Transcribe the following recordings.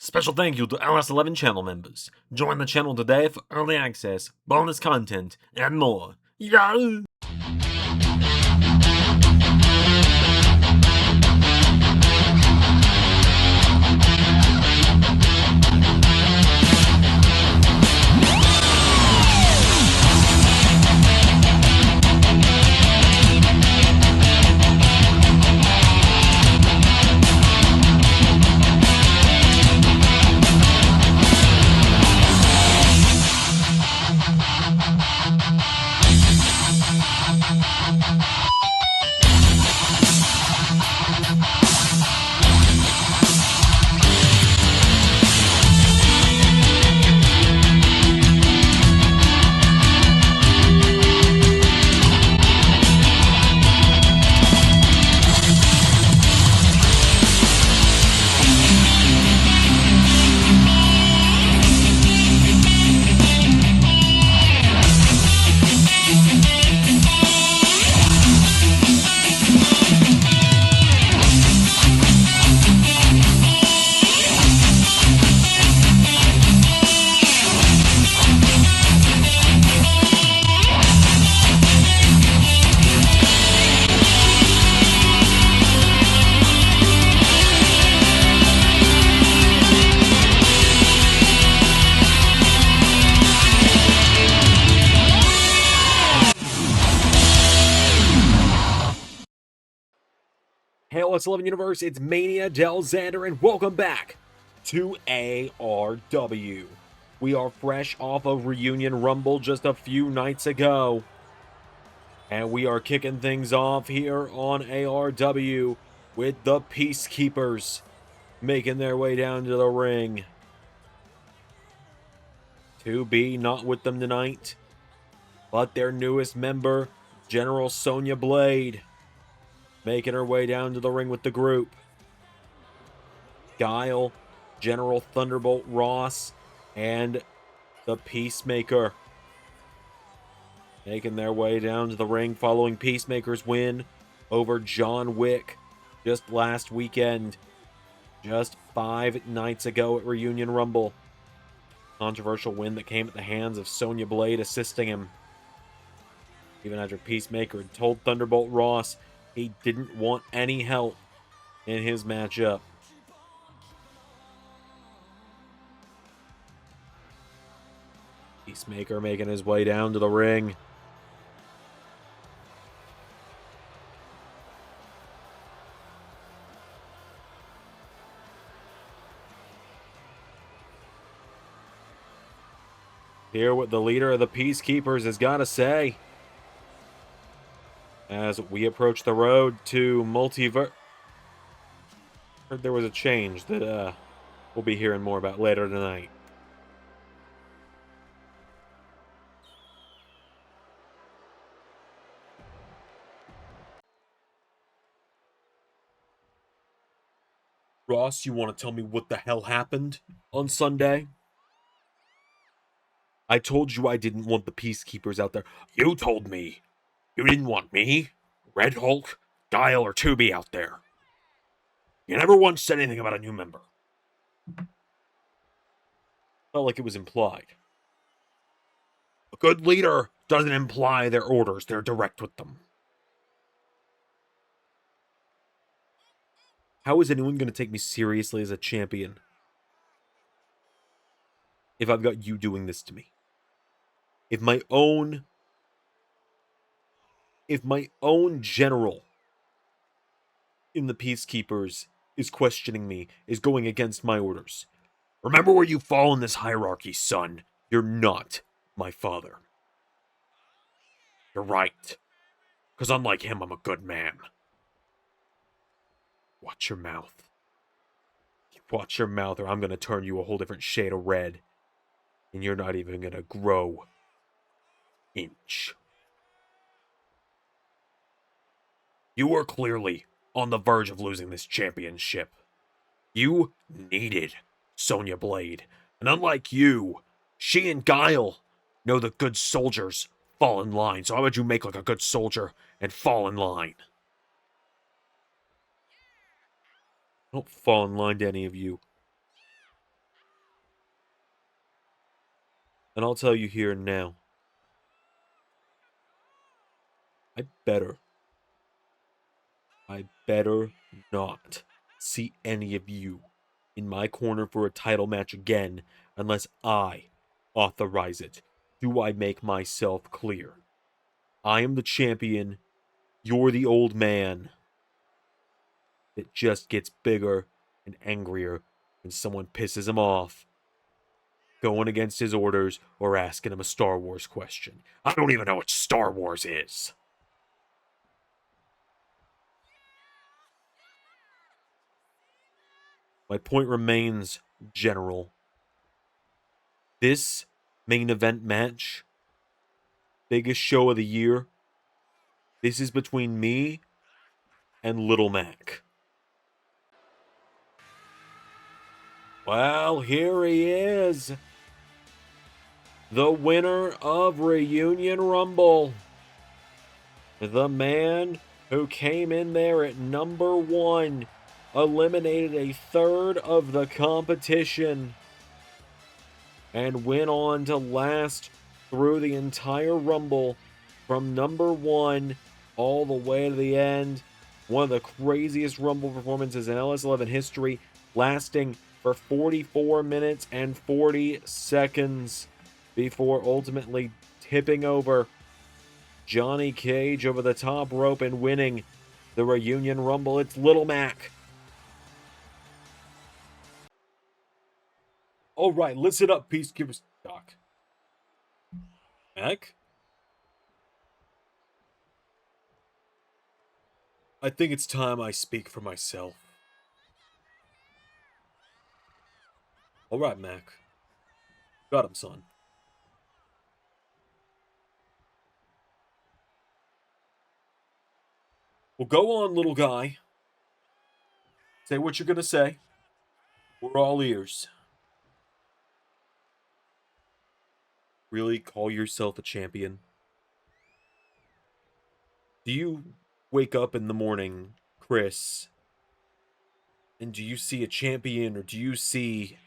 Special thank you to LS11 channel members. Join the channel today for early access, bonus content, and more. Yeah! Hey, LS11 Universe, it's Mania Del Xander, and welcome back to ARW. We are fresh off of Reunion Rumble just a few nights ago, and we are kicking things off here on ARW with the Peacekeepers making their way down to the ring. 2B not with them tonight, but their newest member, General Sonya Blade, making her way down to the ring with the group. Guile, General Thunderbolt Ross, and the Peacemaker making their way down to the ring following Peacemaker's win over John Wick just last weekend, just 5 nights ago at Reunion Rumble. Controversial win that came at the hands of Sonya Blade assisting him. Even after Peacemaker had told Thunderbolt Ross he didn't want any help in his matchup. Peacemaker making his way down to the ring. Hear what the leader of the Peacekeepers has got to say as we approach the road to Multiverse. Heard there was a change that we'll be hearing more about later tonight. Ross, you want to tell me what the hell happened on Sunday? I told you I didn't want the Peacekeepers out there. You told me. You didn't want me, Red Hulk, Guile, or 2B out there. You never once said anything about a new member. Felt like it was implied. A good leader doesn't imply their orders. They're direct with them. How is anyone going to take me seriously as a champion if I've got you doing this to me? If my own general in the Peacekeepers is questioning me, is going against my orders. Remember where you fall in this hierarchy, son. You're not my father. You're right. Because unlike him, I'm a good man. Watch your mouth. Watch your mouth, or I'm going to turn you a whole different shade of red. And you're not even going to grow inch. You were clearly on the verge of losing this championship. You needed Sonya Blade. And unlike you, she and Guile know that good soldiers fall in line. So how would you make like a good soldier and fall in line? I don't fall in line to any of you. And I'll tell you here and now, I better I better not see any of you in my corner for a title match again unless I authorize it. Do I make myself clear? I am the champion. You're the old man. It just gets bigger and angrier when someone pisses him off, going against his orders, or asking him a Star Wars question. I don't even know what Star Wars is. My point remains, General. This main event match, biggest show of the year, this is between me and Little Mac. Well, here he is. The winner of Reunion Rumble. The man who came in there at number 1, eliminated a third of the competition, and went on to last through the entire Rumble from number 1 all the way to the end. One of the craziest Rumble performances in LS11 history, lasting for 44 minutes and 40 seconds before ultimately tipping over Johnny Cage over the top rope and winning the Reunion Rumble. It's Little Mac. All right, listen up, Peacekeepers. Doc. Mac? I think it's time I speak for myself. All right, Mac. Got him, son. Well, go on, little guy. Say what you're gonna say. We're all ears. Really call yourself a champion? Do you wake up in the morning, Chris, and do you see a champion, or do you see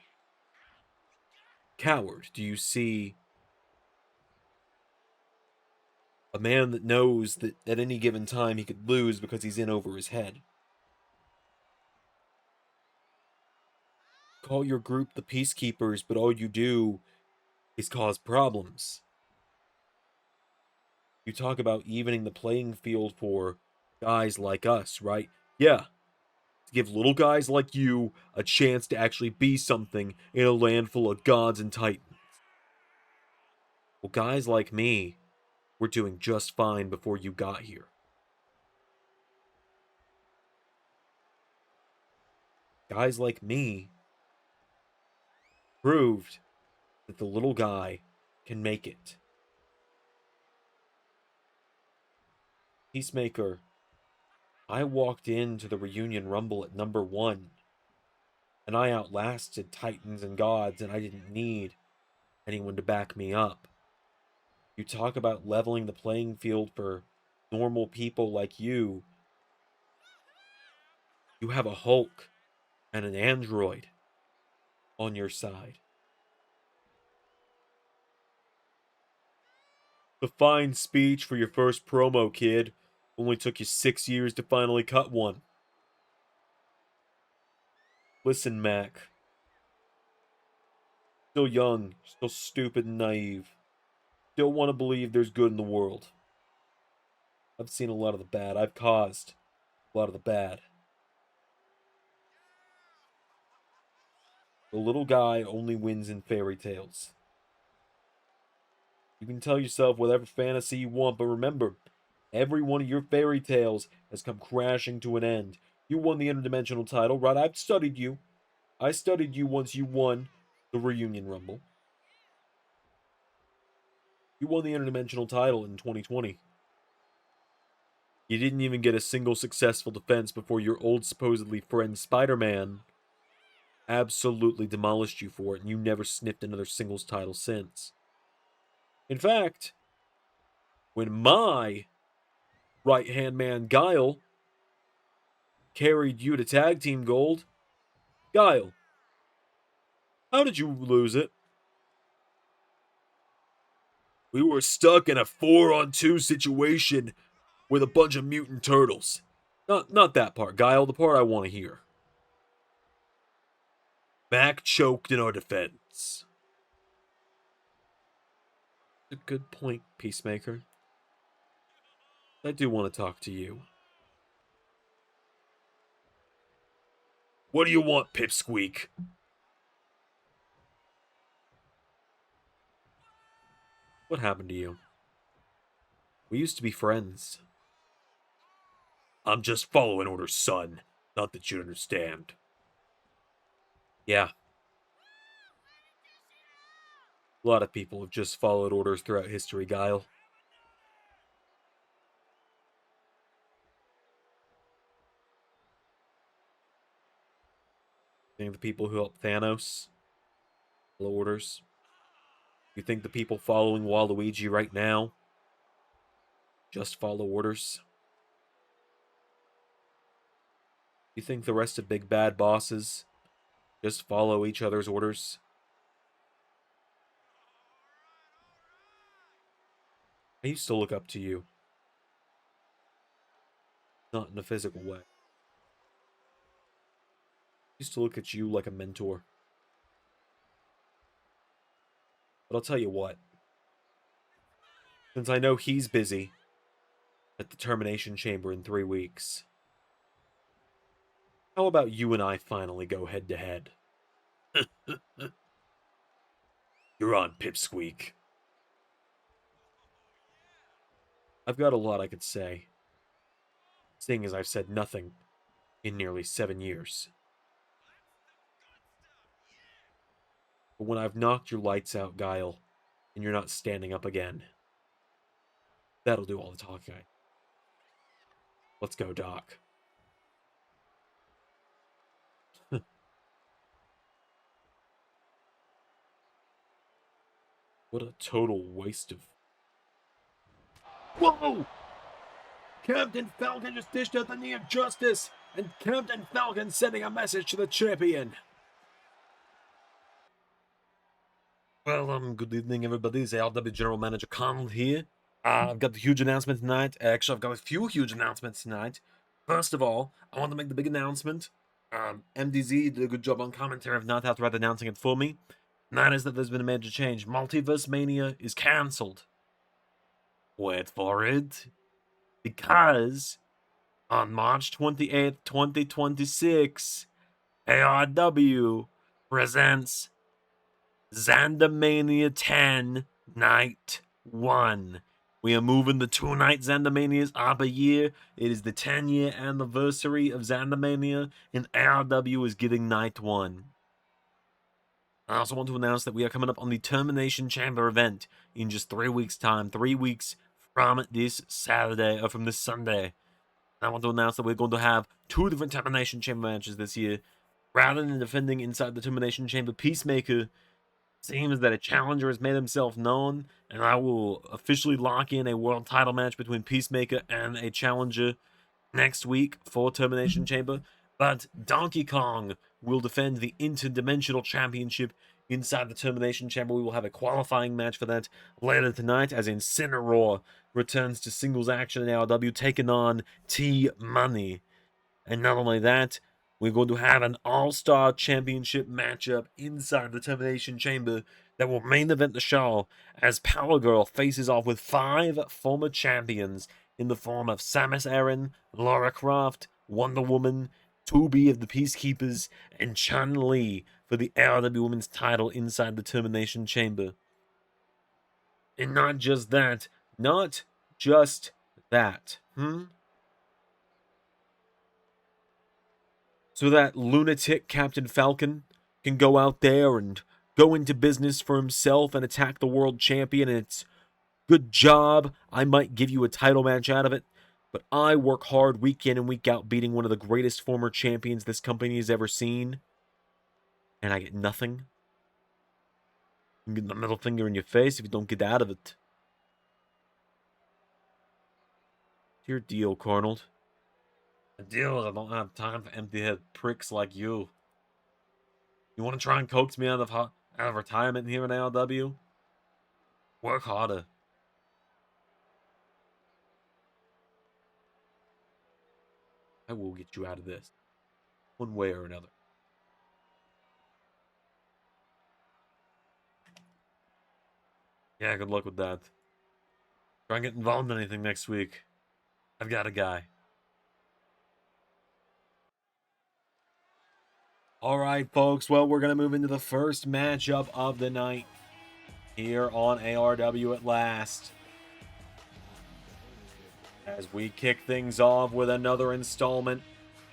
coward? Do you see a man that knows that at any given time he could lose because he's in over his head? Call your group the Peacekeepers, but all you do is cause problems. You talk about evening the playing field for guys like us, right? Yeah, to give little guys like you a chance to actually be something in a land full of gods and titans. Well, guys like me were doing just fine before you got here. Guys like me proved that the little guy can make it. Peacemaker, I walked into the Reunion Rumble at number 1, and I outlasted titans and gods, and I didn't need anyone to back me up. You talk about leveling the playing field for normal people like you. You have a Hulk and an android on your side. The fine speech for your first promo, kid. Only took you 6 years to finally cut one. Listen, Mac. Still young, still stupid and naive. Still want to believe there's good in the world. I've seen a lot of the bad. I've caused a lot of the bad. The little guy only wins in fairy tales. You can tell yourself whatever fantasy you want, but remember, every one of your fairy tales has come crashing to an end. You won the interdimensional title, right? I've studied you. I studied you once you won the Reunion Rumble. You won the interdimensional title in 2020. You didn't even get a single successful defense before your old supposedly friend Spider-Man absolutely demolished you for it, and you never sniffed another singles title since. In fact, when my right-hand man Guile carried you to tag team gold, Guile, how did you lose it? We were stuck in a 4-on-2 situation with a bunch of mutant turtles. Not that part, Guile, the part I want to hear. Mac choked in our defense. A good point, Peacemaker. I do want to talk to you. What do you want, Pipsqueak? What happened to you? We used to be friends. I'm just following orders, son. Not that you understand. Yeah. A lot of people have just followed orders throughout history, Guile. Think the people who helped Thanos follow orders? You think the people following Waluigi right now just follow orders? You think the rest of Big Bad Bosses just follow each other's orders? I used to look up to you. Not in a physical way. I used to look at you like a mentor. But I'll tell you what. Since I know he's busy at the Termination Chamber in 3 weeks, how about you and I finally go head to head? You're on, Pipsqueak. I've got a lot I could say, seeing as I've said nothing in nearly 7 years. But when I've knocked your lights out, Guile, and you're not standing up again, that'll do all the talking. Let's go, Doc. What a total waste of... Whoa! Captain Falcon just dished out the knee of justice, and Captain Falcon sending a message to the champion. Well, good evening, everybody. It's ARW General Manager Connell here. I've got a huge announcement tonight. Actually, I've got a few huge announcements tonight. First of all, I want to make the big announcement. MDZ did a good job on commentary. I've not had to write announcing it for me. And that is that there's been a major change. Multiverse Mania is cancelled. Wait for it. Because on March 28th, 2026, ARW presents Xandermania 10 Night 1. We are moving the 2-night Xandermanias up a year. It is the 10-year anniversary of Xandermania, and ARW is getting Night 1. I also want to announce that we are coming up on the Termination Chamber event in just 3 weeks' time. 3 weeks from this Saturday, or from this Sunday. I want to announce that we're going to have 2 different Termination Chamber matches this year. Rather than defending inside the Termination Chamber, Peacemaker seems that a challenger has made himself known, and I will officially lock in a world title match between Peacemaker and a challenger next week for Termination Chamber. But Donkey Kong will defend the Interdimensional Championship inside the Termination Chamber. We will have a qualifying match for that later tonight, as Incineroar returns to singles action in ARW, taking on T-Money. And not only that, we're going to have an all-star championship matchup inside the Termination Chamber that will main event the show, as Power Girl faces off with 5 former champions in the form of Samus Aran, Lara Croft, Wonder Woman, 2B of the Peacekeepers, and Chun-Li for the ARW Women's title inside the Termination Chamber. And not just that. So that lunatic Captain Falcon can go out there and go into business for himself and attack the world champion, and it's good job. I might give you a title match out of it, but I work hard week in and week out beating one of the greatest former champions this company has ever seen, and I get nothing. I'm getting the middle finger in your face if you don't get out of it. It's your deal, Cornel. The deal is I don't have time for empty-head pricks like you. You want to try and coax me out of retirement here in ARW? Work harder. I will get you out of this, one way or another. Yeah, good luck with that. Try and get involved in anything next week. I've got a guy. All right, folks. Well, we're going to move into the first matchup of the night here on ARW at last. As we kick things off with another installment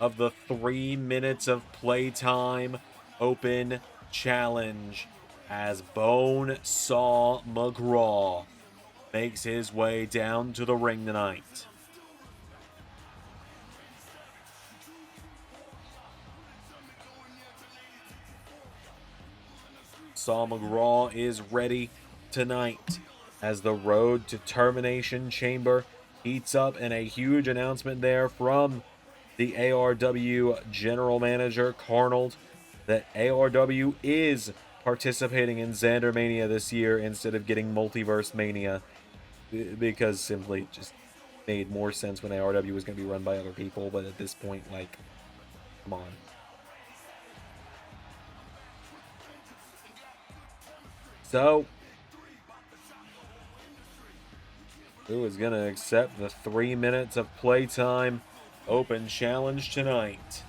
of the 3 minutes of playtime open challenge as Bonesaw McGraw makes his way down to the ring tonight. Saw McGraw is ready tonight as the road to Termination Chamber heats up, and a huge announcement there from the ARW General Manager, Carnold, that ARW is participating in Xander Mania this year instead of getting Multiverse Mania, because simply just made more sense when ARW was going to be run by other people, but at this point, like, come on. So, who is going to accept the 3 minutes of playtime open challenge tonight?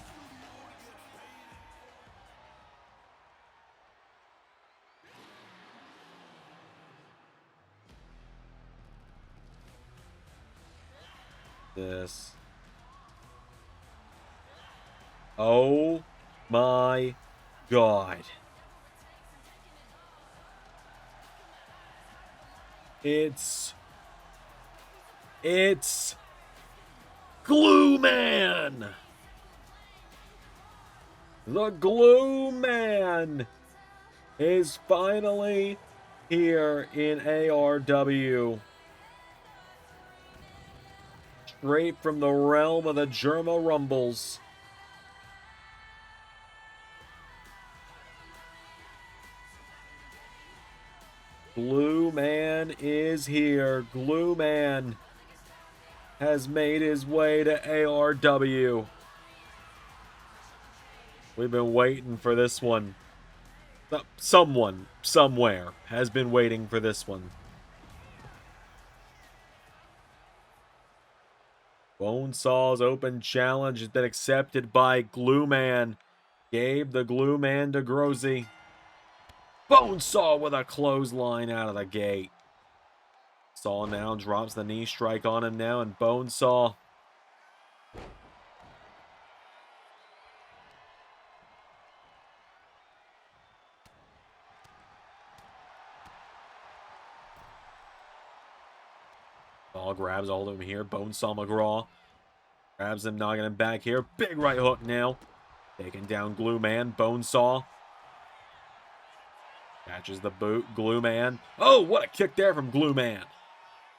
This. Oh my God. It's Glue Man! The Glue Man is finally here in ARW. Straight from the realm of the Germa Rumbles. Glue Man is here. Glue Man has made his way to ARW. We've been waiting for this one. Someone, somewhere, has been waiting for this one. Bonesaw's open challenge has been accepted by Glue Man. Gave the Glue Man to Grozy. Bonesaw with a clothesline out of the gate. Saw now drops the knee strike on him now, and Bonesaw grabs all of him here. Bonesaw McGraw grabs him, knocking him back here. Big right hook now. Taking down Glue Man. Bonesaw catches the boot. Glue Man. Oh, what a kick there from Glue Man.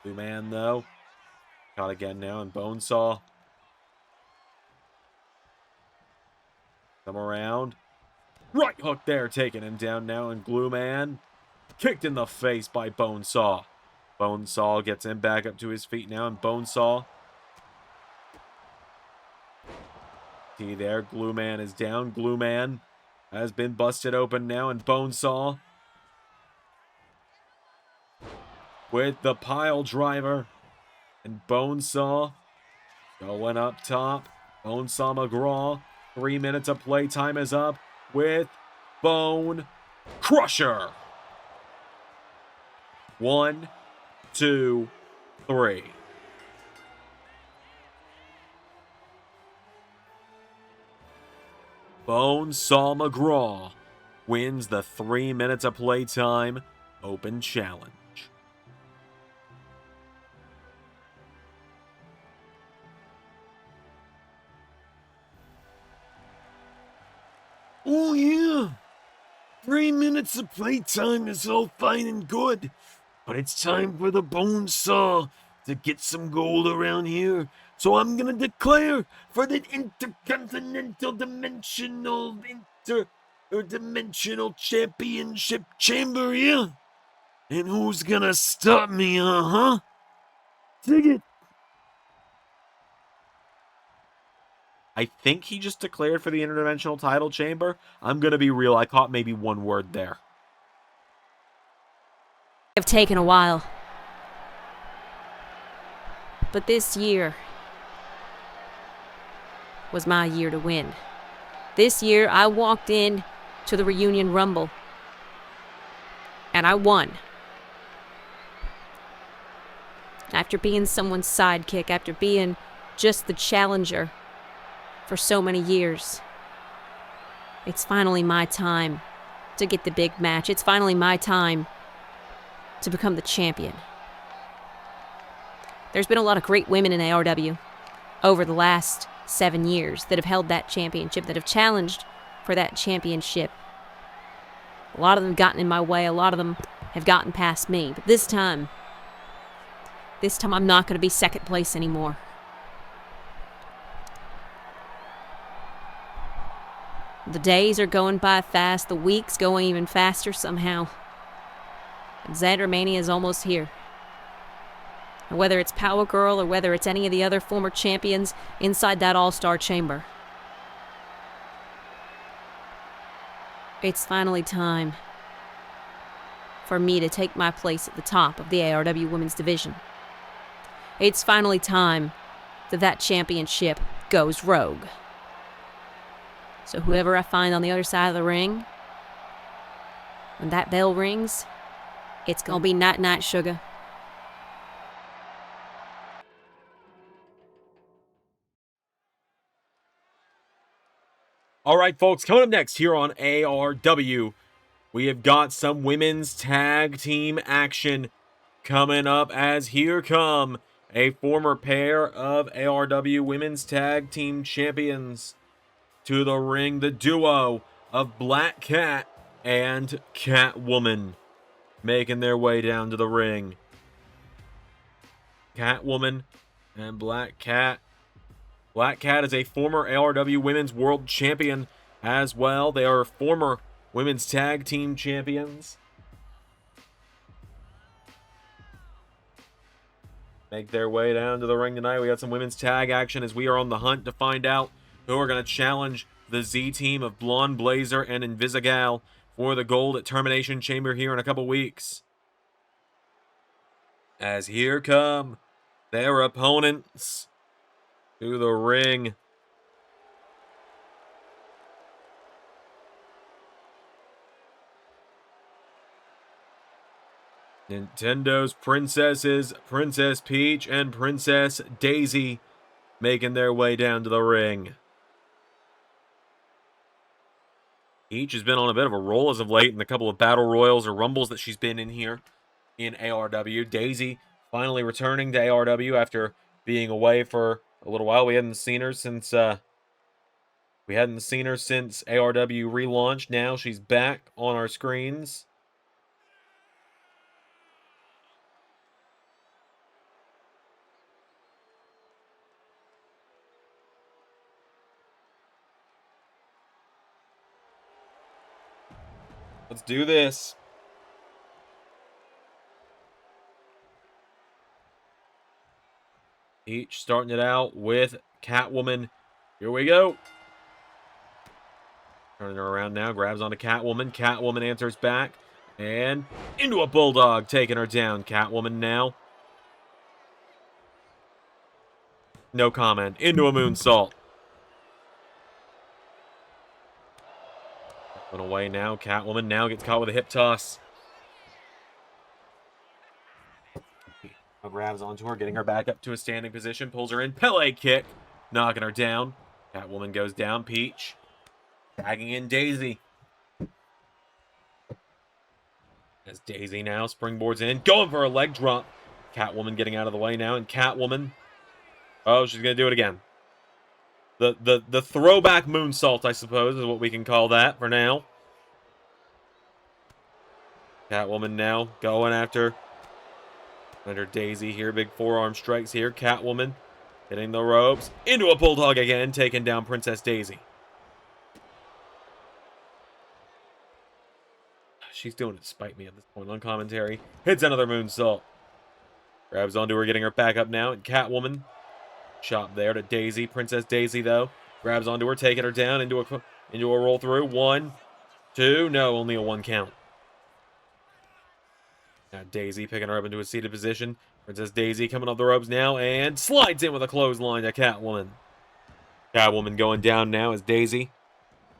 Glue Man, though, caught again now, and Bonesaw come around. Right hook there, taking him down now, and Glue Man kicked in the face by Bonesaw. Bonesaw gets him back up to his feet now, and Bonesaw. See there, Glue Man is down. Glue Man has been busted open now, and Bonesaw with the pile driver. And Bonesaw going up top. Bonesaw McGraw. 3 minutes of playtime is up with Bone Crusher. 1, 2, 3. Bonesaw McGraw wins the 3 minutes of playtime open challenge. Oh yeah, 3 minutes of playtime is all fine and good, but it's time for the Bonesaw to get some gold around here. So I'm gonna declare for the Intercontinental Dimensional Championship Chamber, yeah? And who's gonna stop me, huh? Dig it! I think he just declared for the Interdimensional title chamber. I'm going to be real. I caught maybe one word there. Have taken a while. But this year was my year to win. This year, I walked in to the Reunion Rumble, and I won. After being someone's sidekick, after being just the challenger for so many years, it's finally my time to get the big match. It's finally my time to become the champion. There's been a lot of great women in ARW over the last 7 years that have held that championship, that have challenged for that championship. A lot of them have gotten in my way. A lot of them have gotten past me. But this time I'm not going to be second place anymore. The days are going by fast. The weeks going even faster somehow. And Xander Mania is almost here. And whether it's Power Girl or whether it's any of the other former champions inside that All-Star Chamber, it's finally time for me to take my place at the top of the ARW Women's Division. It's finally time that championship goes rogue. So whoever I find on the other side of the ring, when that bell rings, it's gonna be night-night, sugar. All right, folks, coming up next here on ARW, we have got some women's tag team action coming up, as here come a former pair of ARW women's tag team champions to the ring, the duo of Black Cat and Catwoman, making their way down to the ring. Catwoman and Black Cat. Black Cat is a former ARW Women's World Champion as well. They are former Women's Tag Team Champions. Make their way down to the ring tonight. We got some women's tag action as we are on the hunt to find out who are going to challenge the Z team of Blonde Blazer and Invisigal for the gold at Termination Chamber here in a couple weeks. As here come their opponents to the ring. Nintendo's princesses, Princess Peach and Princess Daisy, making their way down to the ring. Peach has been on a bit of a roll as of late in the couple of battle royals or rumbles that she's been in here in ARW. Daisy finally returning to ARW after being away for a little while. We hadn't seen her since ARW relaunched. Now she's back on our screens. Let's do this. Each starting it out with Catwoman. Here we go. Turning her around now. Grabs onto Catwoman. Catwoman answers back. And into a bulldog. Taking her down. Catwoman now. No comment. Into a moonsault. Went away now. Catwoman now gets caught with a hip toss. Grabs onto her, getting her back up to a standing position. Pulls her in. Pele kick. Knocking her down. Catwoman goes down. Peach. Tagging in Daisy. As Daisy now springboards in. Going for a leg drop. Catwoman getting out of the way now. And Catwoman. Oh, she's going to do it again. The throwback moonsault, I suppose, is what we can call that for now. Catwoman now going after Daisy here. Big forearm strikes here. Catwoman hitting the ropes. Into a bulldog again, taking down Princess Daisy. She's doing it to spite me at this point on commentary. Hits another moonsault. Grabs onto her, getting her back up now. And Catwoman. Chop there to Daisy. Princess Daisy, though, Grabs onto her, taking her down into a roll through. 1, 2. No, only a 1 count. Now Daisy picking her up into a seated position. Princess Daisy coming up the ropes now and slides in with a clothesline to Catwoman. Catwoman going down now as Daisy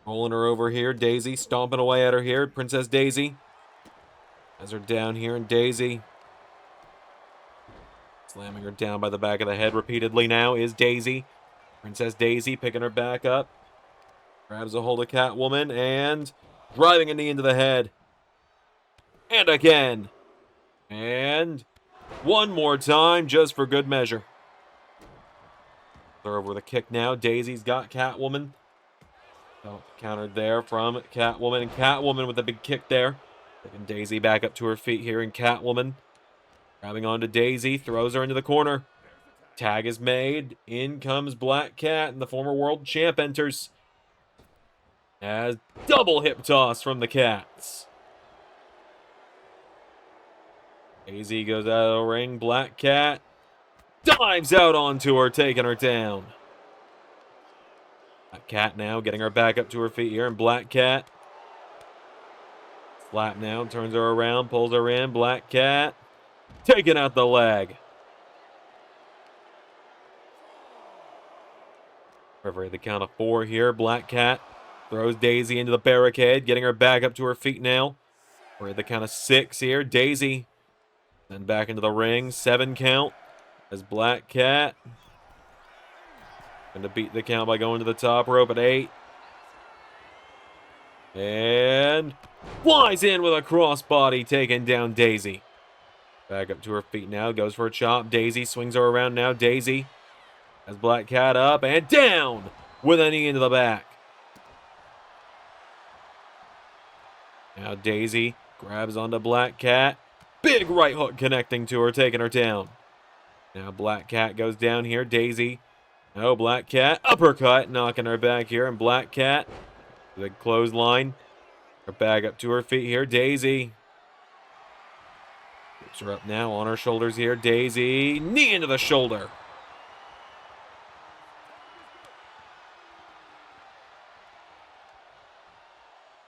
rolling her over here. Daisy stomping away at her here. Princess Daisy has her down here, and Daisy slamming her down by the back of the head repeatedly now is Daisy. Princess Daisy picking her back up. Grabs a hold of Catwoman and driving a knee into the head. And again. And one more time just for good measure. They're over with a kick now. Daisy's got Catwoman. Oh, countered there from Catwoman. And Catwoman with a big kick there. Taking Daisy back up to her feet here. And Catwoman grabbing onto Daisy. Throws her into the corner. Tag is made. In comes Black Cat. And the former world champ enters. As double hip toss from the Cats. Daisy goes out of the ring. Black Cat dives out onto her, taking her down. Black Cat now getting her back up to her feet here. And Black Cat slap now, turns her around, pulls her in. Black Cat taking out the leg. Referee the count of 4 here. Black Cat throws Daisy into the barricade, getting her back up to her feet now. We're at the count of 6 here. Daisy then back into the ring. 7 count as Black Cat going to beat the count by going to the top rope at 8. And flies in with a crossbody, taking down Daisy. Back up to her feet now. Goes for a chop. Daisy swings her around now. Daisy has Black Cat up and down with a knee into the back. Now Daisy grabs onto Black Cat. Big right hook connecting to her, taking her down. Now Black Cat goes down here. Daisy. No, Black Cat. Uppercut, knocking her back here. And Black Cat, big clothesline. Her back up to her feet here. Daisy. Keeps her up now on her shoulders here. Daisy. Knee into the shoulder.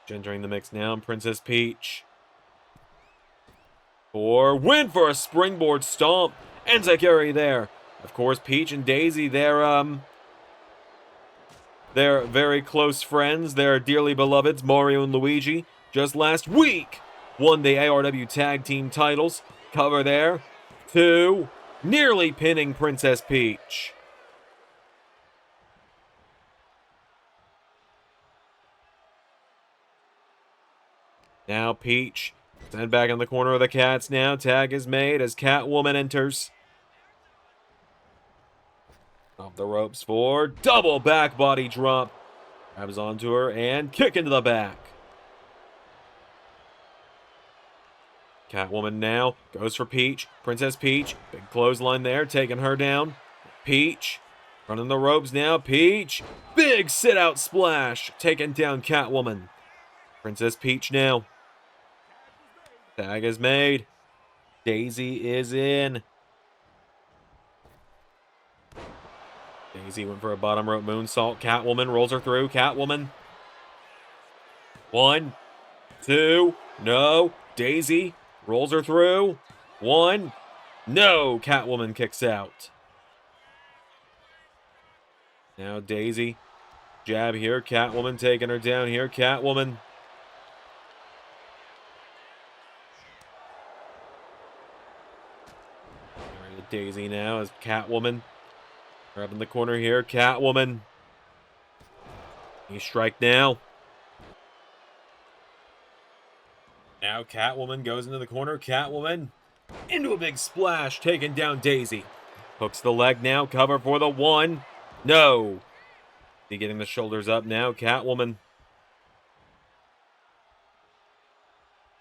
Entering the mix now. Princess Peach. Win for a springboard stomp. Enziguri there. Of course, Peach and Daisy, they're very close friends. They're dearly beloveds, Mario and Luigi. Just last week, won the ARW Tag Team titles. Cover there. 2. Nearly pinning Princess Peach. Now Peach. Stand back in the corner of the Cats now. Tag is made as Catwoman enters. Off the ropes for double back body drop. Grabs onto her and kick into the back. Catwoman now goes for Peach. Princess Peach. Big clothesline there, taking her down. Peach running the ropes now. Peach. Big sit out splash, taking down Catwoman. Princess Peach now. Tag is made. Daisy is in. Daisy went for a bottom rope moonsault. Catwoman rolls her through. Catwoman. 1, 2. No. Daisy rolls her through. 1. No. Catwoman kicks out. Now Daisy. Jab here. Catwoman taking her down here. Catwoman. Daisy now as Catwoman. Grabbing the corner here. Catwoman. Knee strike now. Now Catwoman goes into the corner. Catwoman into a big splash, taking down Daisy. Hooks the leg now. Cover for the 1. No. She getting the shoulders up now. Catwoman.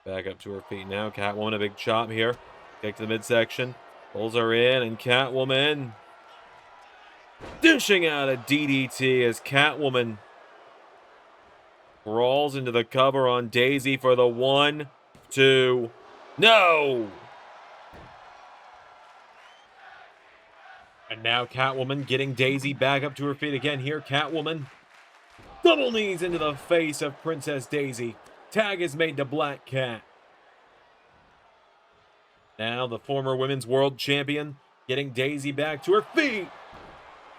Back up to her feet now. Catwoman, a big chop here. Kick to the midsection. Pulls her in, and Catwoman dishing out a DDT as Catwoman crawls into the cover on Daisy for the 1, 2. No! And now Catwoman getting Daisy back up to her feet again here. Catwoman. Double knees into the face of Princess Daisy. Tag is made to Black Cat. Now the former women's world champion getting Daisy back to her feet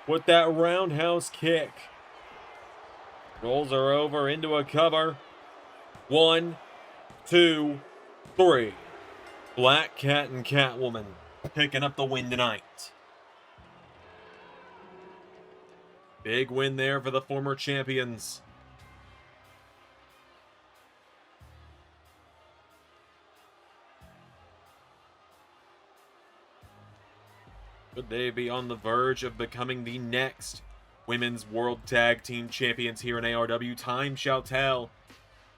with that roundhouse kick. Rolls her over into a cover. 1, 2, 3. Black Cat and Catwoman picking up the win tonight. Big win there for the former champions. Could they be on the verge of becoming the next Women's World Tag Team Champions here in ARW? Time shall tell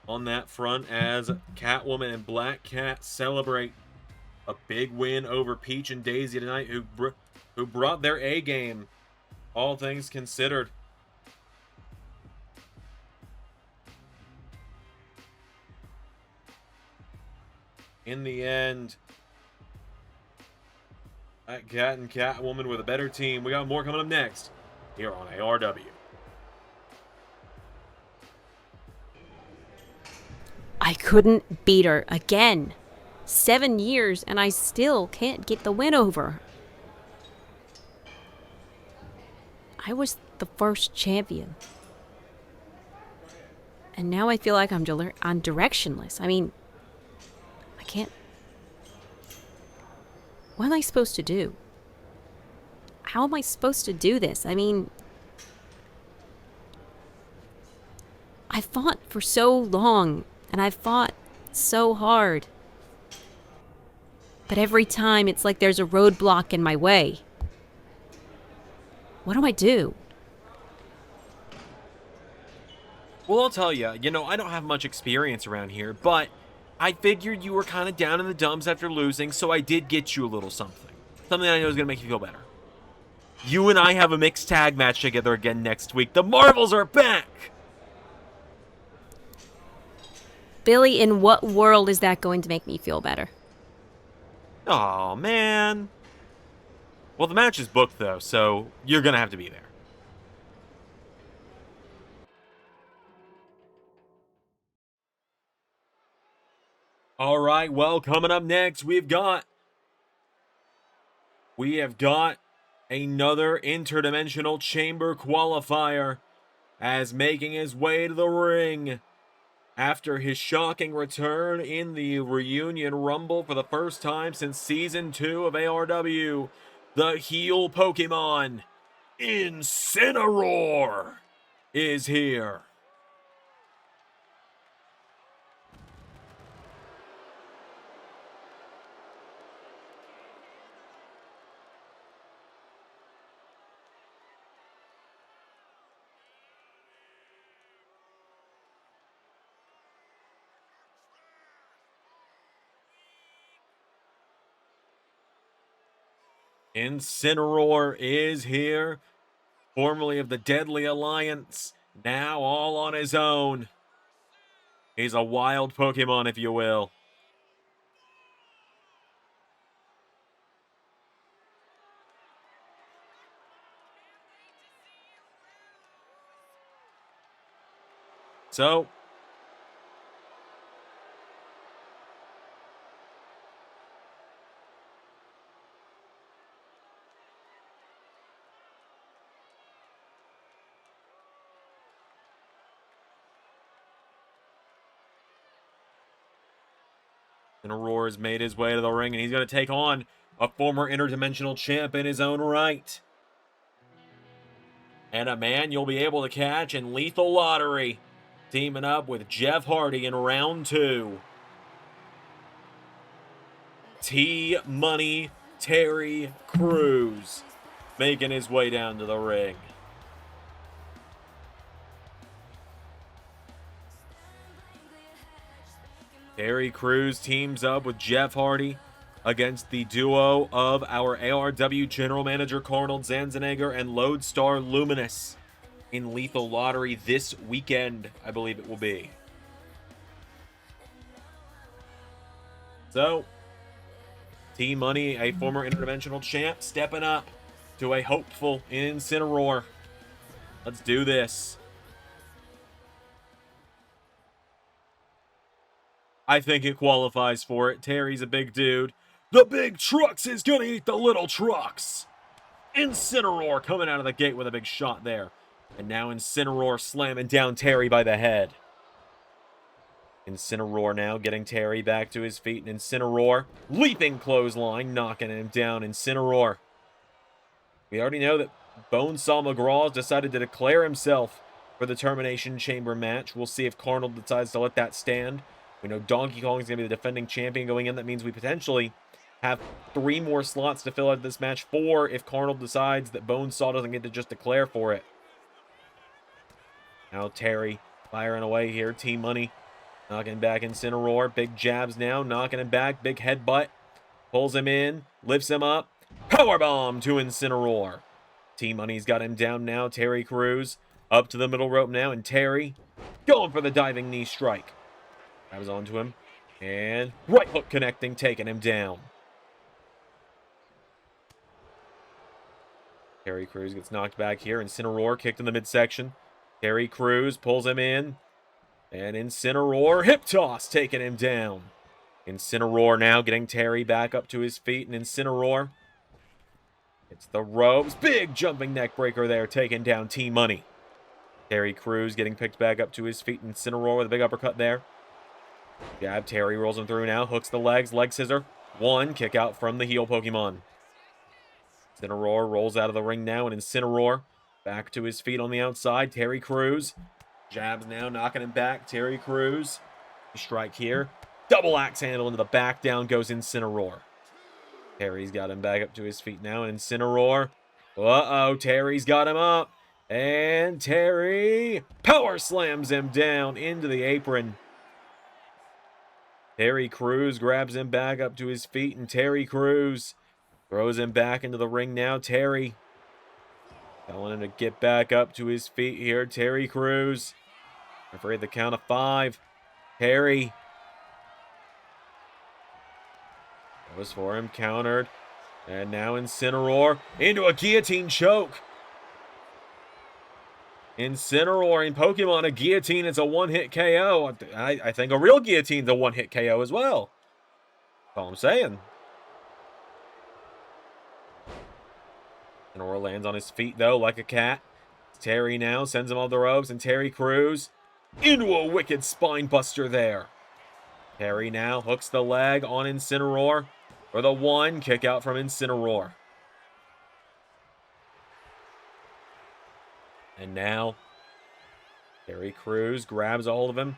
on that front as Catwoman and Black Cat celebrate a big win over Peach and Daisy tonight, who brought their A game, all things considered. In the end, Black Cat and Catwoman with a better team. We got more coming up next here on ARW. I couldn't beat her again. 7 years and I still can't get the win over. I was the first champion. And now I feel like I'm directionless. I mean, I can't... What am I supposed to do? How am I supposed to do this? I mean, I fought for so long, and I fought so hard. But every time, it's like there's a roadblock in my way. What do I do? Well, I'll tell you, I don't have much experience around here, but I figured you were kind of down in the dumps after losing, so I did get you a little something. Something I know is going to make you feel better. You and I have a mixed tag match together again next week. The Marvels are back! Billy, in what world is that going to make me feel better? Oh man. Well, the match is booked, though, so you're going to have to be there. All right, well, coming up next, we have got another interdimensional chamber qualifier as making his way to the ring after his shocking return in the Reunion Rumble for the first time since Season 2 of ARW. The heel Pokemon, Incineroar, is here. Incineroar is here, formerly of the Deadly Alliance, now all on his own. He's a wild Pokemon, if you will. So, Incineroar has made his way to the ring, and he's going to take on a former interdimensional champ in his own right. And a man you'll be able to catch in Lethal Lottery, teaming up with Jeff Hardy in round 2. T-Money Terry Crews making his way down to the ring. Terry Crews teams up with Jeff Hardy against the duo of our ARW General Manager Arnold Zanzenegger and Lodestar Luminous in Lethal Lottery this weekend, I believe it will be. So, T-Money, a former interdimensional champ, stepping up to a hopeful Incineroar. Let's do this. I think it qualifies for it. Terry's a big dude. The big trucks is gonna eat the little trucks. Incineroar coming out of the gate with a big shot there. And now Incineroar slamming down Terry by the head. Incineroar now getting Terry back to his feet. And Incineroar leaping clothesline, knocking him down. Incineroar. We already know that Bonesaw McGraw's decided to declare himself for the Termination Chamber match. We'll see if Carnal decides to let that stand. We know Donkey Kong is going to be the defending champion going in. That means we potentially have 3 more slots to fill out this match. 4 if Carnal decides that Bonesaw doesn't get to just declare for it. Now Terry firing away here. Team Money knocking back Incineroar. Big jabs now. Knocking him back. Big headbutt. Pulls him in. Lifts him up. Powerbomb to Incineroar. Team Money's got him down now. Terry Crews up to the middle rope now. And Terry going for the diving knee strike. Grabs onto him. And right hook connecting, taking him down. Terry Crews gets knocked back here. Incineroar kicked in the midsection. Terry Crews pulls him in. And Incineroar hip toss, taking him down. Incineroar now getting Terry back up to his feet. And Incineroar hits the ropes. Big jumping neck breaker there, taking down Team Money. Terry Crews getting picked back up to his feet. Incineroar with a big uppercut there. Jab, Terry rolls him through now. Hooks the legs, leg scissor. 1, kick out from the heel Pokemon. Incineroar rolls out of the ring now, and Incineroar back to his feet on the outside. Terry Crews jabs now, knocking him back. Terry Crews, strike here. Double axe handle into the back. Down goes Incineroar. Terry's got him back up to his feet now, and Incineroar. Uh-oh, Terry's got him up. And Terry power slams him down into the apron. Terry Crews grabs him back up to his feet, and Terry Crews throws him back into the ring now. Terry telling him to get back up to his feet here. Terry Crews. Afraid the count of 5. Terry goes for him, countered. And now Incineroar into a guillotine choke. Incineroar in Pokemon, a guillotine is a one-hit KO. I think a real guillotine's a one-hit KO as well. That's all I'm saying. Incineroar lands on his feet, though, like a cat. Terry now sends him off the ropes, and Terry Crews into a wicked spine buster there. Terry now hooks the leg on Incineroar for the 1, kick out from Incineroar. And now, Terry Crews grabs a hold of him.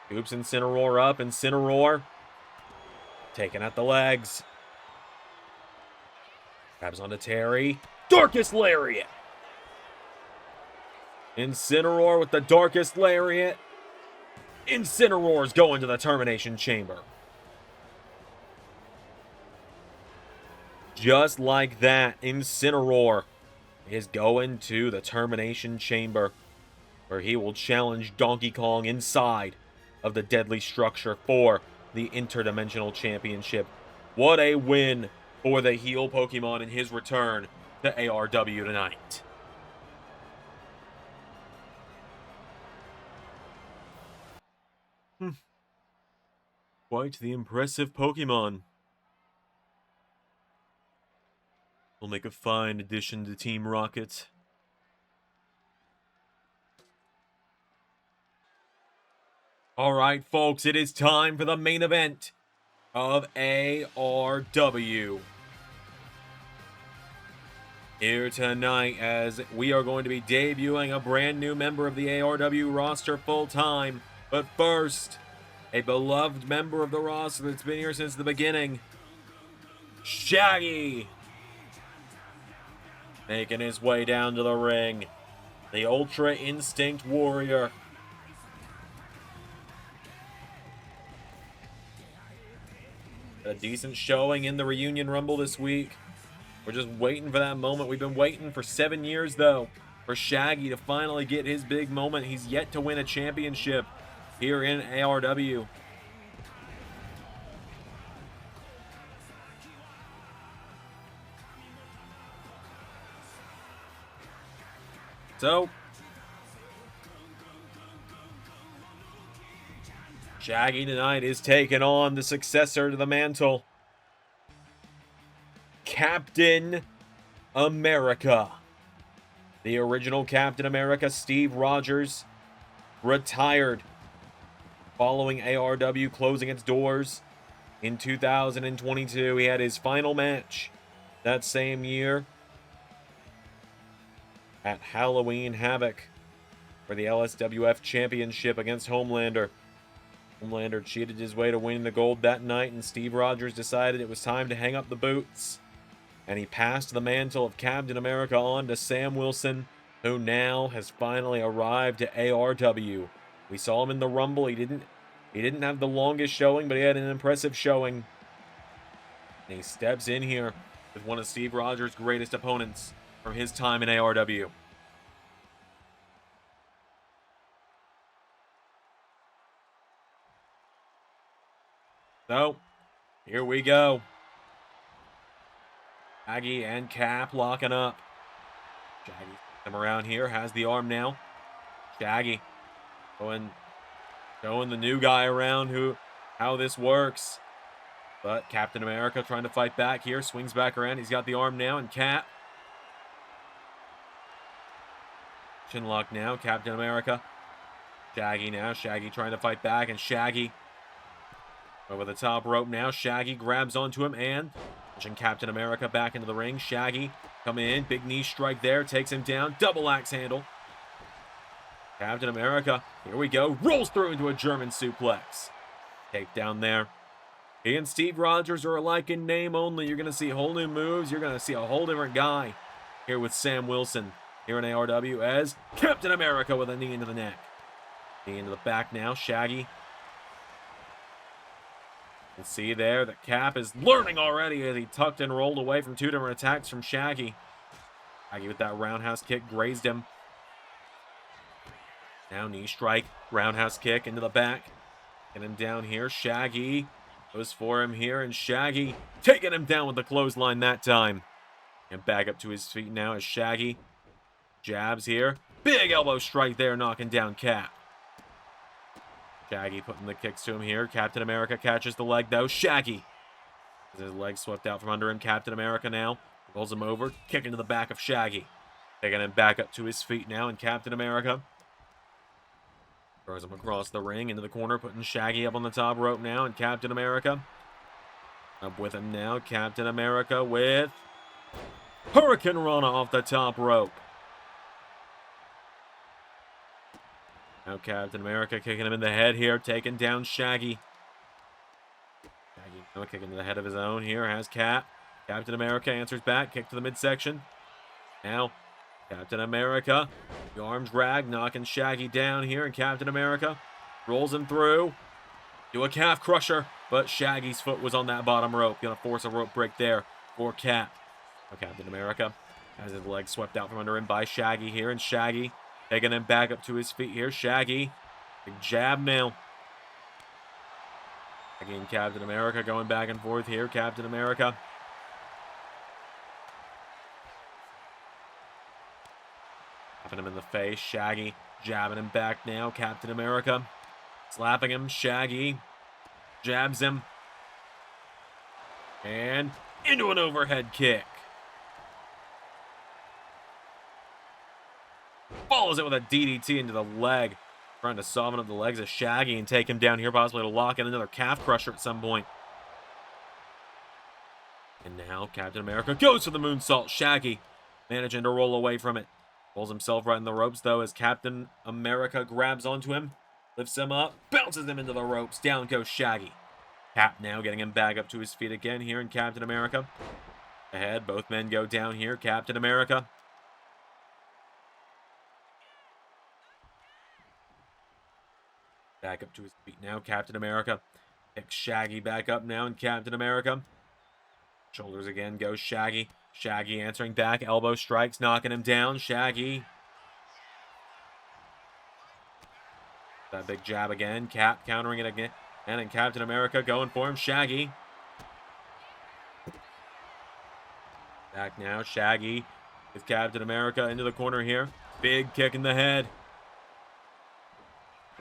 Scoops Incineroar up. Incineroar taking out the legs. Grabs onto Terry. Darkest Lariat. Incineroar with the Darkest Lariat. Incineroar's going to the Termination Chamber. Just like that, Incineroar is going to the Termination Chamber, where he will challenge Donkey Kong inside of the deadly structure for the Interdimensional Championship. What a win for the heel Pokemon in his return to ARW tonight. Quite the impressive Pokemon. Will make a fine addition to Team Rocket. Alright, folks, it is time for the main event of ARW. Here tonight, as we are going to be debuting a brand new member of the ARW roster full-time. But first, a beloved member of the roster that's been here since the beginning. Shaggy! Making his way down to the ring. The Ultra Instinct Warrior. A decent showing in the Reunion Rumble this week. We're just waiting for that moment. We've been waiting for 7 years, though, for Shaggy to finally get his big moment. He's yet to win a championship here in ARW. So, Shaggy tonight is taking on the successor to the mantle, Captain America. The original Captain America, Steve Rogers, retired following ARW closing its doors in 2022. He had his final match that same year at Halloween Havoc for the LSWF Championship against Homelander. Homelander cheated his way to winning the gold that night, and Steve Rogers decided it was time to hang up the boots. And he passed the mantle of Captain America on to Sam Wilson, who now has finally arrived at ARW. We saw him in the Rumble. He didn't have the longest showing, but he had an impressive showing. And he steps in here with one of Steve Rogers' greatest opponents from his time in ARW. So, here we go. Shaggy and Cap locking up. Shaggy come around here, has the arm now. Shaggy showing the new guy around how this works. But Captain America trying to fight back here, swings back around. He's got the arm now, and Cap. Chinlock now, Captain America. Shaggy now, Shaggy trying to fight back, and Shaggy over the top rope now. Shaggy grabs onto him and pushing Captain America back into the ring. Shaggy coming in, big knee strike there, takes him down, double axe handle. Captain America, here we go, rolls through into a German suplex. Takedown there. He and Steve Rogers are alike in name only. You're going to see whole new moves. You're going to see a whole different guy here with Sam Wilson here in ARW as Captain America with a knee into the neck. Knee into the back now. Shaggy. You can see there that Cap is learning already as he tucked and rolled away from two different attacks from Shaggy. Shaggy with that roundhouse kick grazed him. Now knee strike, roundhouse kick into the back. Get him down here. Shaggy goes for him here, and Shaggy taking him down with the clothesline that time. And back up to his feet now as Shaggy jabs here. Big elbow strike there, knocking down Cap. Shaggy putting the kicks to him here. Captain America catches the leg though. Shaggy has his leg swept out from under him. Captain America now rolls him over, kicking to the back of Shaggy. Taking him back up to his feet now, and Captain America throws him across the ring into the corner, putting Shaggy up on the top rope now, and Captain America up with him now. Captain America with Hurricane Rana off the top rope. Now Captain America kicking him in the head here, taking down Shaggy. Shaggy now kicking to the head of his own here, has Cap. Captain America answers back, kick to the midsection. Now Captain America, the arms drag, knocking Shaggy down here, and Captain America rolls him through. Do a calf crusher, but Shaggy's foot was on that bottom rope. Gonna force a rope break there for Cap. So Captain America has his leg swept out from under him by Shaggy here, and Shaggy taking him back up to his feet here. Shaggy, big jab now. Again, Captain America going back and forth here. Captain America him in the face. Shaggy jabbing him back now. Captain America slapping him. Shaggy jabs him. And into an overhead kick. Follows it with a DDT into the leg. Trying to soften up the legs of Shaggy and take him down here, possibly to lock in another calf crusher at some point. And now Captain America goes for the moonsault. Shaggy managing to roll away from it. Pulls himself right in the ropes, though, as Captain America grabs onto him, lifts him up, bounces him into the ropes. Down goes Shaggy. Cap now getting him back up to his feet again here in Captain America. Ahead, both men go down here. Captain America back up to his feet now. Captain America picks Shaggy back up now, and Captain America shoulders again goes Shaggy. Shaggy answering back, elbow strikes, knocking him down. Shaggy. That big jab again. Cap countering it again. And then Captain America going for him. Shaggy. Back now. Shaggy with Captain America into the corner here. Big kick in the head.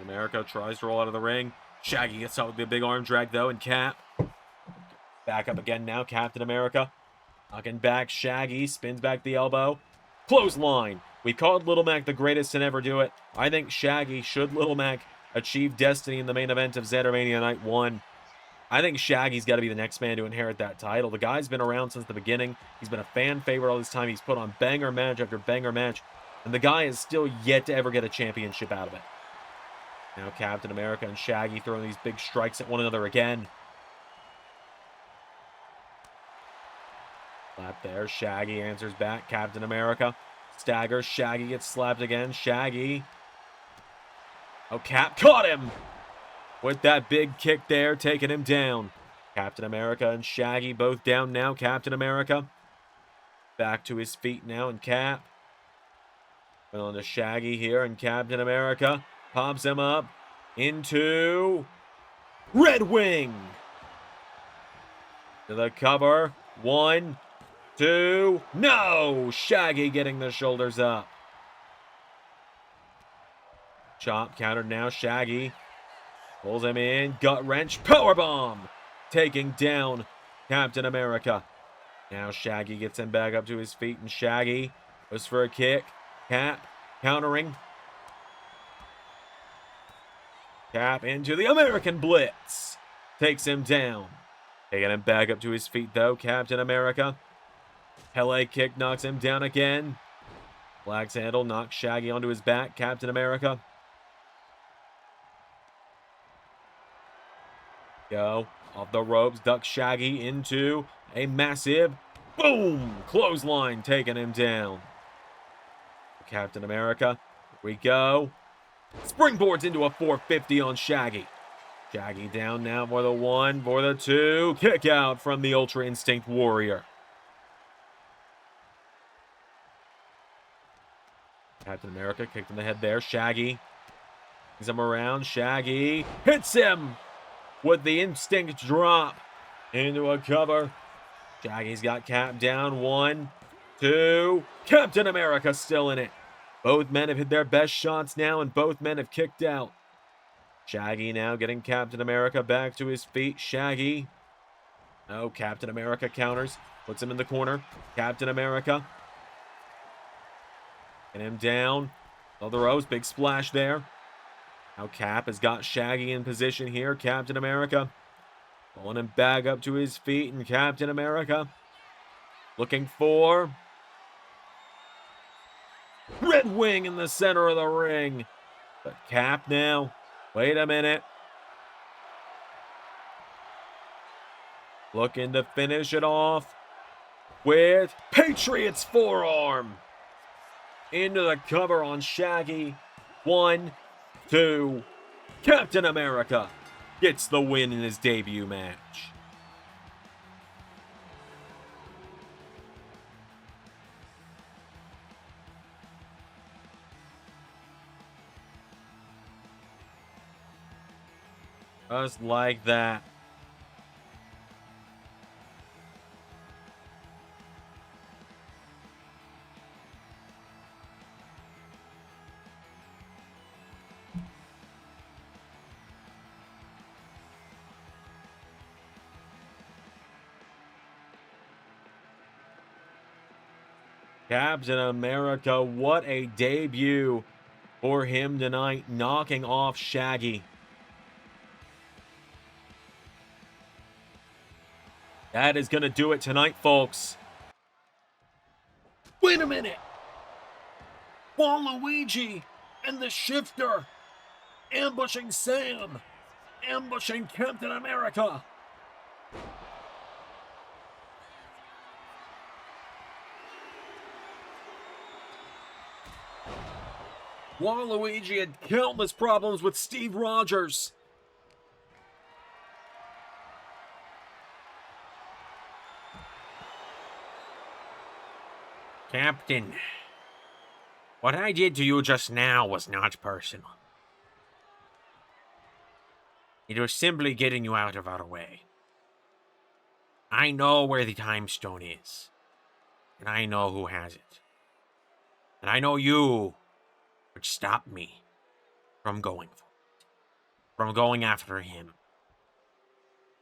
America tries to roll out of the ring. Shaggy gets out with the big arm drag, though, and Cap. Back up again now, Captain America. Knocking back Shaggy, spins back the elbow. Clothesline. We called Little Mac the greatest to never do it. I think Shaggy, should Little Mac achieve destiny in the main event of Xandermania Night 1, I think Shaggy's got to be the next man to inherit that title. The guy's been around since the beginning. He's been a fan favorite all this time. He's put on banger match after banger match. And the guy is still yet to ever get a championship out of it. Now Captain America and Shaggy throwing these big strikes at one another again. Slap there. Shaggy answers back. Captain America staggers. Shaggy gets slapped again. Shaggy. Oh, Cap caught him with that big kick there, taking him down. Captain America and Shaggy both down now. Captain America back to his feet now, and Cap. Going on to Shaggy here, and Captain America pops him up into Red Wing. To the cover. 1, 2, no! Shaggy getting the shoulders up. Chop countered now. Shaggy pulls him in. Gut wrench. Powerbomb. Taking down Captain America. Now Shaggy gets him back up to his feet, and Shaggy goes for a kick. Cap countering. Cap into the American Blitz. Takes him down. Taking him back up to his feet, though. Captain America. Pele kick knocks him down again. Black's handle knocks Shaggy onto his back. Captain America. Go. Off the ropes. Ducks Shaggy into a massive boom. Clothesline taking him down. Captain America. Here we go. Springboards into a 450 on Shaggy. Shaggy down now for the 1, for the 2. Kick out from the Ultra Instinct Warrior. Captain America kicked in the head there. Shaggy brings him around. Shaggy hits him with the Instinct drop into a cover. Shaggy's got Cap down. 1, 2. Captain America still in it. Both men have hit their best shots now, and both men have kicked out. Shaggy now getting Captain America back to his feet. Shaggy. Oh, Captain America counters. Puts him in the corner. Captain America. Get him down. Other ropes. Big splash there. Now Cap has got Shaggy in position here. Captain America. Pulling him back up to his feet. And Captain America looking for Red Wing in the center of the ring. But Cap now. Wait a minute. Looking to finish it off with Patriot's forearm. Into the cover on Shaggy. 1, 2. Captain America gets the win in his debut match. Just like that. Captain America, what a debut for him tonight, knocking off Shaggy. That is going to do it tonight, folks. Wait a minute! Waluigi and the Shifter ambushing Sam, ambushing Captain America. Waluigi had countless problems with Steve Rogers. Captain, what I did to you just now was not personal. It was simply getting you out of our way. I know where the time stone is, and I know who has it. And I know you would stop me from going for it, from going after him,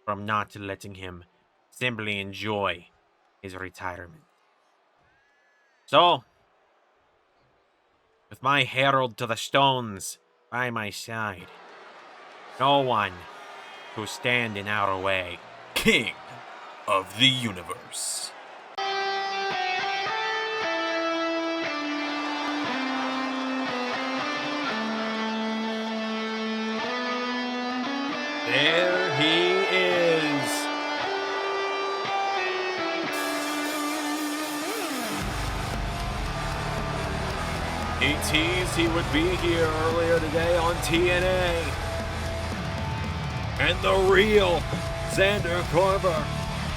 from not letting him simply enjoy his retirement. So, with my herald to the stones by my side, no one to stand in our way. King of the universe. There he is. He teased he would be here earlier today on TNA. And the real Xander Carver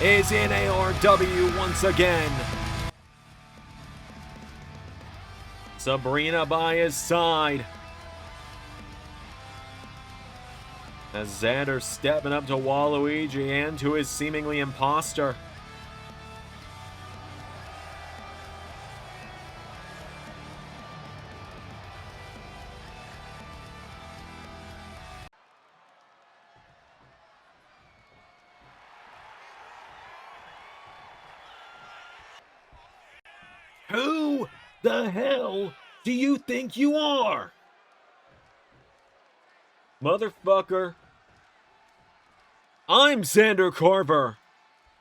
is in ARW once again. Sabrina by his side. As Xander stepping up to Waluigi and to his seemingly imposter. Who the hell do you think you are? Motherfucker. I'm Xander Carver,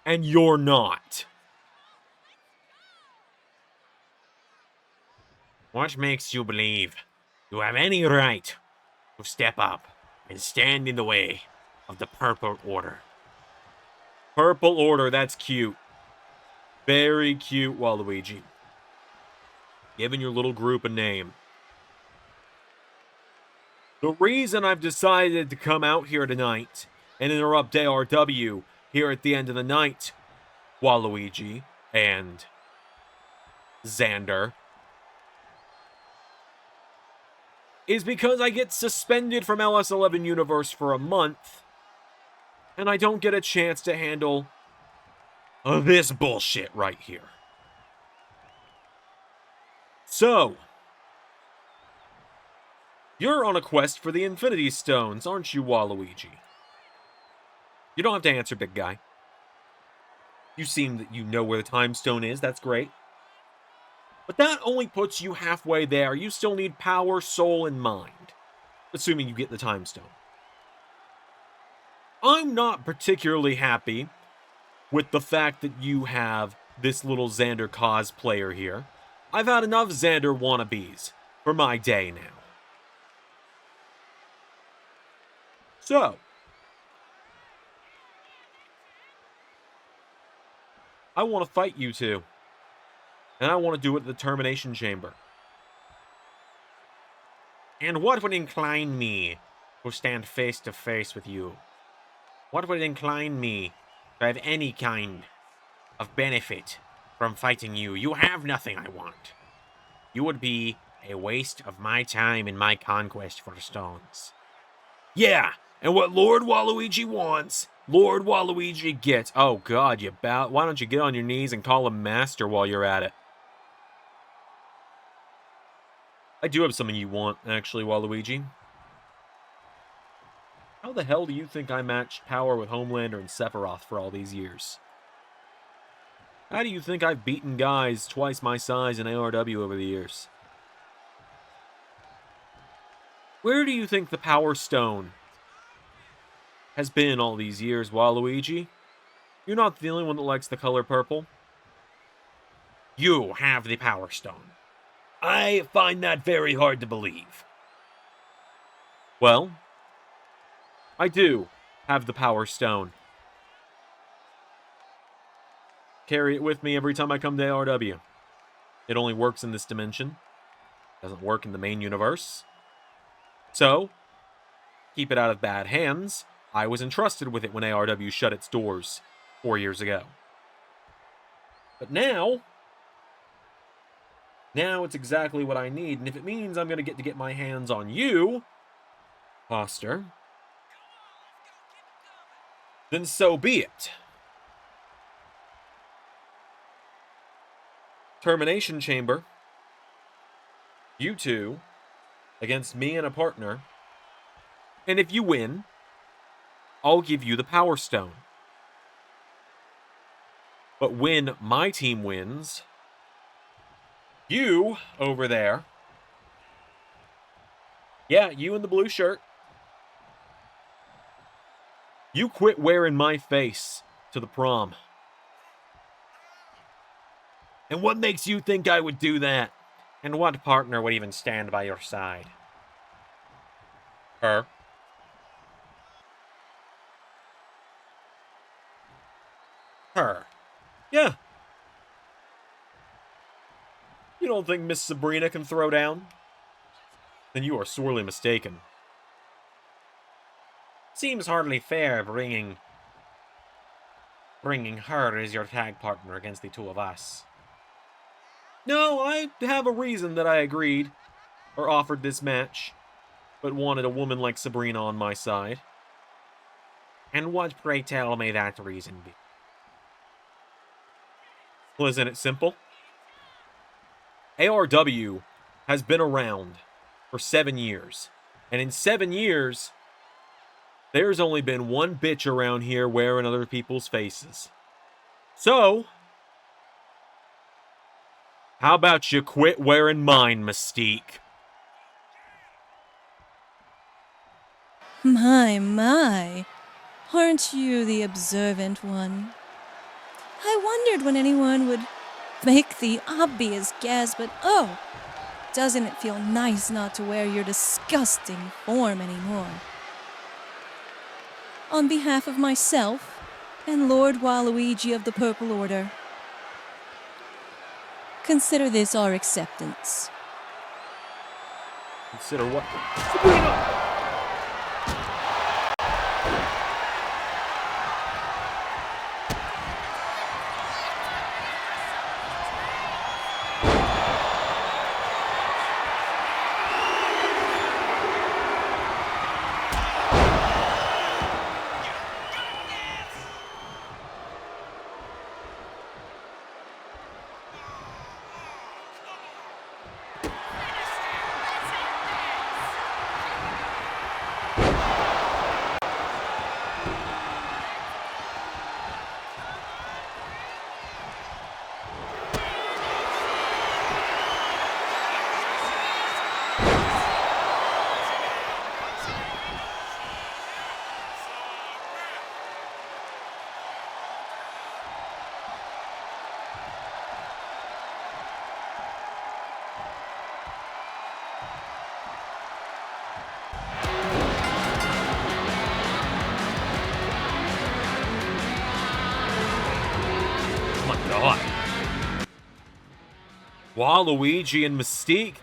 and you're not. What makes you believe you have any right to step up and stand in the way of the Purple Order? Purple Order, that's cute. Very cute, Waluigi. Giving your little group a name. The reason I've decided to come out here tonight and interrupt ARW here at the end of the night, Waluigi and Xander, is because I get suspended from LS11 Universe for a month, and I don't get a chance to handle this bullshit right here. So, you're on a quest for the Infinity Stones, aren't you, Waluigi? You don't have to answer, big guy. You seem that you know where the Time Stone is, that's great. But that only puts you halfway there. You still need power, soul, and mind. Assuming you get the Time Stone. I'm not particularly happy with the fact that you have this little Xander cosplayer here. I've had enough Xander wannabes for my day now. So, I want to fight you two. And I want to do it at the Termination Chamber. And what would incline me to stand face to face with you? What would incline me to have any kind of benefit from fighting you? You have nothing I want. You would be a waste of my time in my conquest for the stones. Yeah, and what Lord Waluigi wants, Lord Waluigi gets. Oh god, you bow. Why don't you get on your knees and call him master while you're at it? I do have something you want, actually, Waluigi. How the hell do you think I matched power with Homelander and Sephiroth for all these years? How do you think I've beaten guys twice my size in ARW over the years? Where do you think the Power Stone has been all these years, Waluigi? You're not the only one that likes the color purple. You have the Power Stone. I find that very hard to believe. Well, I do have the Power Stone. Carry it with me every time I come to ARW. It only works in this dimension. Doesn't work in the main universe. So, keep it out of bad hands. I was entrusted with it when ARW shut its doors 4 years ago. But now it's exactly what I need, and if it means I'm going to get my hands on you, Foster, then so be it. Termination Chamber. You two against me and a partner. And if you win, I'll give you the Power Stone. But when my team wins, you over there, yeah, you in the blue shirt, you quit wearing my face to the prom. And what makes you think I would do that? And what partner would even stand by your side? Her. Her. Yeah. You don't think Miss Sabrina can throw down? Then you are sorely mistaken. Seems hardly fair bringing her as your tag partner against the two of us. No, I have a reason that I agreed, or offered this match, but wanted a woman like Sabrina on my side. And what, pray tell, may that reason be? Well, isn't it simple? ARW has been around for 7 years, and in 7 years, there's only been one bitch around here wearing other people's faces. So, how about you quit wearing mine, Mystique? My. Aren't you the observant one? I wondered when anyone would make the obvious guess, but oh, doesn't it feel nice not to wear your disgusting form anymore? On behalf of myself and Lord Waluigi of the Purple Order, consider this our acceptance. Consider what? Sabrina! God. Waluigi and Mystique.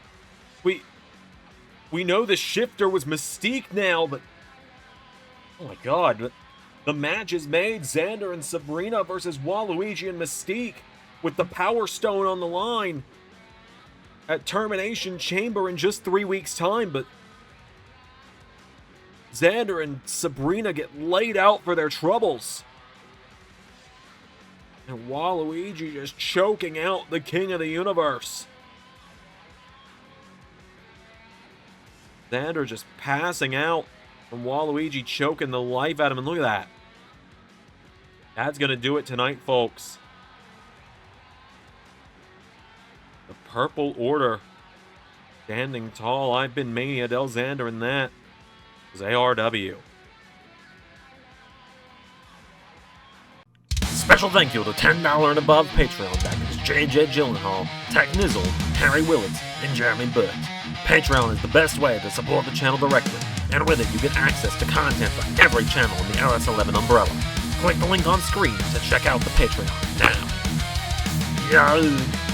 We know the shifter was Mystique now, but oh my God, the match is made. Xander and Sabrina versus Waluigi and Mystique with the Power Stone on the line at Termination Chamber in just 3 weeks' time, but Xander and Sabrina get laid out for their troubles. And Waluigi just choking out the King of the Universe. Xander just passing out from Waluigi choking the life out of him. And look at that. That's going to do it tonight, folks. The Purple Order standing tall. I've been Mania Del Xander, and that was ARW. Special thank you to $10 and above Patreon backers JJ Gyllenhaal, Tech Nizzle, Harry Willetts, and Jeremy Burt. Patreon is the best way to support the channel directly, and with it you get access to content for every channel in the LS11 umbrella. Click the link on screen to check out the Patreon now. Yahoo!